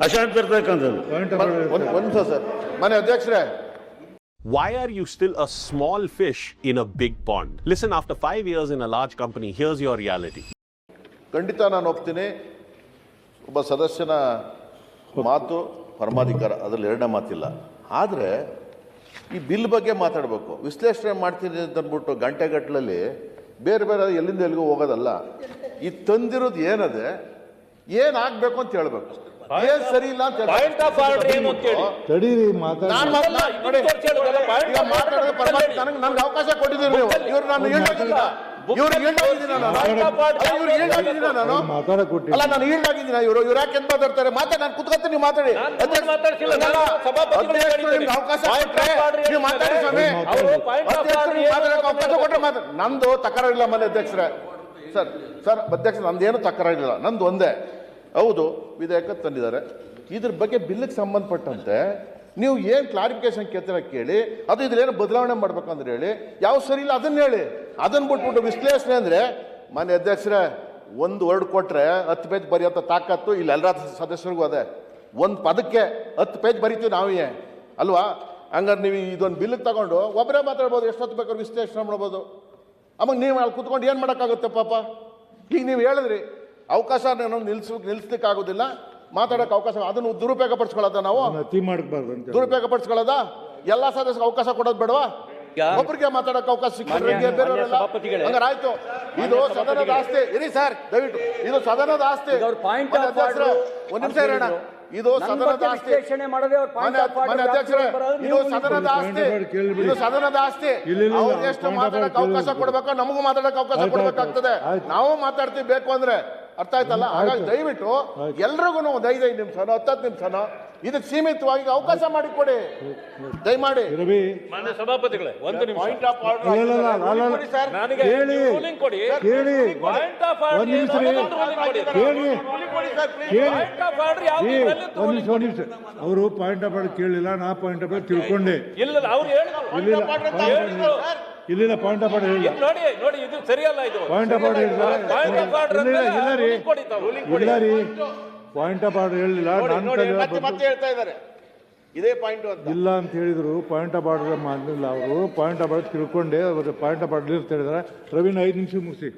ಅಶಾಂತಿ ಇರ್ತಕ್ಕಂಥದ್ದು. ಒಂದು ಸರ್ ಮನೆ ಅಧ್ಯಕ್ಷರೇ, Why are you still a small fish in a big pond? Listen, after 5 years in a large company, here's your reality. ಖಂಡಿತ ನಾನು ಒಪ್ತೀನಿ. ಒಬ್ಬ ಸದಸ್ಯನ ಮಾತು ಪರಮಾಧಿಕಾರ, ಅದರಲ್ಲಿ ಎರಡನೇ ಮಾತಿಲ್ಲ. ಆದರೆ ಈ ಬಿಲ್ ಬಗ್ಗೆ ಮಾತಾಡಬೇಕು. ವಿಶ್ಲೇಷಣೆ ಮಾಡ್ತೀನಿ ಅಂತ ಅಂದ್ಬಿಟ್ಟು ಗಂಟೆಗಟ್ಟಲಲ್ಲಿ ಬೇರೆ ಬೇರೆ ಎಲ್ಲಿಂದ ಎಲ್ಲಿಗೂ ಹೋಗೋದಲ್ಲ. ಈ ತಂದಿರೋದು ಏನದೆ, ಏನಾಗಬೇಕು ಅಂತ ಹೇಳ್ಬೇಕು, ಏನ್ ಸರಿ ಇಲ್ಲ ಅಂತ ನನ್ಗೆ ಅವಕಾಶ ಕೊಟ್ಟಿದ್ದೀರಿ ನೀವು. ಇವ್ರು ನಾನು ನಾನು ಈಲ್ಡಾಗಿದ್ದೀನ. ಇವ್ರು ಯಾಕೆ ಎಂತ ಮಾತಾಡ್ತಾರೆ? ಮಾತಾಡಿ, ನಾನು ಕುತ್ಕೊತೀನಿ, ನೀವು ಮಾತಾಡಿ. ಅವಕಾಶ ನೀವು ಮಾತಾಡಿ ಸ್ವಾಮಿ. ಅವಕಾಶ ಕೊಟ್ಟರೆ ಮಾತಾಡಿ. ನಂದು ತಕರಾರಿಲ್ಲ ಮನೆ ಅಧ್ಯಕ್ಷರೇ. ಸರ್ ಅಧ್ಯಕ್ಷ, ನಂದೇನು ತಕರಾರಿಲ್ಲ. ನಂದು ಒಂದೇ, ಹೌದು ವಿಧೇಯಕ ತಂದಿದ್ದಾರೆ, ಇದ್ರ ಬಗ್ಗೆ ಬಿಲ್ಗೆ ಸಂಬಂಧಪಟ್ಟಂತೆ ನೀವು ಏನು ಕ್ಲಾರಿಫಿಕೇಶನ್ ಕೇಳ್ತೀರ ಕೇಳಿ, ಅದು ಇದ್ರೇನು ಬದಲಾವಣೆ ಮಾಡ್ಬೇಕಂದ್ರೆ ಹೇಳಿ, ಯಾವ ಸರಿ ಇಲ್ಲ ಅದನ್ನ ಹೇಳಿ. ಅದನ್ನ ಬಿಟ್ಬಿಟ್ಟು ವಿಶ್ಲೇಷಣೆ ಅಂದರೆ ಮಾನ್ಯ ಅಧ್ಯಕ್ಷರೇ, ಒಂದು ವರ್ಡ್ ಕೊಟ್ಟರೆ 10 ಪೇಜ್ ಬರೆಯೋಂಥ ತಾಕತ್ತು ಇಲ್ಲಿ ಎಲ್ಲರ ಸದಸ್ಯರಿಗೂ ಅದೇ. ಒಂದು ಪದಕ್ಕೆ 10 ಪೇಜ್ ಬರಿತೀವಿ ನಾವೇ ಅಲ್ವಾ? ಹಂಗಾರೆ ನೀವು ಇದೊಂದು ಬಿಲ್ಗೆ ತಗೊಂಡು ಒಬ್ಬರೇ ಮಾತಾಡ್ಬೋದು, ಎಷ್ಟೊತ್ತು ಬೇಕಾದ್ರೂ ವಿಶ್ಲೇಷಣೆ ಮಾಡ್ಬೋದು. ಆಮೇಲೆ ನೀವು ಅಲ್ಲಿ ಕುತ್ಕೊಂಡು ಏನು ಮಾಡೋಕ್ಕಾಗುತ್ತೆ ಪಾಪ? ಈಗ ನೀವು ಹೇಳಿದ್ರಿ ಅವಕಾಶ ನಿಲ್ಲಿಸ್ಲಿಕ್ಕೆ ಆಗೋದಿಲ್ಲ, ಮಾತಾಡೋಕೆ ಅವಕಾಶ, ಅದನ್ನು ದುರುಪಯೋಗ ಪಡಿಸ್ಕೊಳ್ಳೋದ ನಾವು? ದುರುಪಯೋಗ ಪಡಿಸ್ಕೊಳ್ಳೋದ? ಎಲ್ಲ ಸದಸ್ಯರಿಗೆ ಅವಕಾಶ ಕೊಡೋದು ಬೇಡವಾ? ಒಬ್ಬರಿಗೆ ಮಾತಾಡೋಕೆ ಅವಕಾಶ ಸಿಕ್ಕಿದ್ರೆ ಹಂಗಾರೆ ಆಯ್ತು. ಇದು ಸದನದ ಆಸ್ತಿ. ಇರಿ ಸರ್ ದಯವಿಟ್ಟು, ಇದು ಸದನದ ಆಸ್ತಿ. ಒಂದು ನಿಮಿಷ ಇರೋಣ. ಇದು ಸದನದ ಆಸ್ತಿ ಮನೆ ಅಧ್ಯಕ್ಷರೇ, ಇದು ಸದನದ ಆಸ್ತಿ. ಇದು ಸದನದ ಆಸ್ತಿ. ಅವ್ರಿಗೆ ಎಷ್ಟು ಮಾತಾಡೋಕೆ ಅವಕಾಶ ಕೊಡ್ಬೇಕು, ನಮಗೂ ಮಾತಾಡೋಕೆ ಅವಕಾಶ ಕೊಡ್ಬೇಕಾಗ್ತದೆ. ನಾವು ಮಾತಾಡ್ತೀವಿ ಬೇಕು ಅಂದ್ರೆ, ಅರ್ಥ ಆಯ್ತಲ್ಲ? ಹಾಗಾಗಿ ದಯವಿಟ್ಟು ಎಲ್ರಿಗೂ 5 ನಿಮಿಷನೋ 10 ನಿಮಿಷನೋ ಇದಕ್ಕೆ ಸೀಮಿತವಾಗಿ ಅವಕಾಶ ಮಾಡಿಕೊಡಿ ದಯಮಾಡಿ. ಸಭಾಪತಿಗಳೇ, ಒಂದು ನಿಮಿಷ. ಅವರು ಪಾಯಿಂಟ್ ಆಫ್ ಆರ್ಡರ್ ಕೇಳಿಲ್ಲ, ನಾ ಪಾಯಿಂಟ್ ಆಫ್ ಆರ್ಡರ್ ತಿಳ್ಕೊಂಡೆ. ಇಲ್ಲ, ಅವ್ರು ಇಲ್ಲಿನ ಪಾಯಿಂಟ್ ಆಫ್ ಆರ್ಡರ್ ನೋಡಿ, ಇದು ಸರಿಯಲ್ಲ. ಇದು ಪಾಯಿಂಟ್ ಆಫ್ ಆರ್ಡರ್ ಇಲ್ಲ ರೀ, ಪಾಯಿಂಟ್ ಆಫ್ ಆರ್ಡರ್ ಹೇಳಿಲ್ಲ. ಮತ್ತೆ ಹೇಳ್ತಾ ಇದ್ದಾರೆ ಇದೇ ಪಾಯಿಂಟ್ ಇಲ್ಲ ಅಂತ ಹೇಳಿದ್ರು. ಪಾಯಿಂಟ್ ಆಫ್ ಆರ್ಡರ್ ಮಾಡಲಿಲ್ಲ ಅವರು. ಪಾಯಿಂಟ್ ಆಫ್ ಆರ್ಡರ್ ತಿಳ್ಕೊಂಡೆ, ಅವರು ಪಾಯಿಂಟ್ ಆಫ್ ಆರ್ಡರ್ ಅಂತ ಹೇಳಿದಾರೆ. ರವೀನ್ 5 ನಿಮಿಷ ಮುಗಿಸಿ.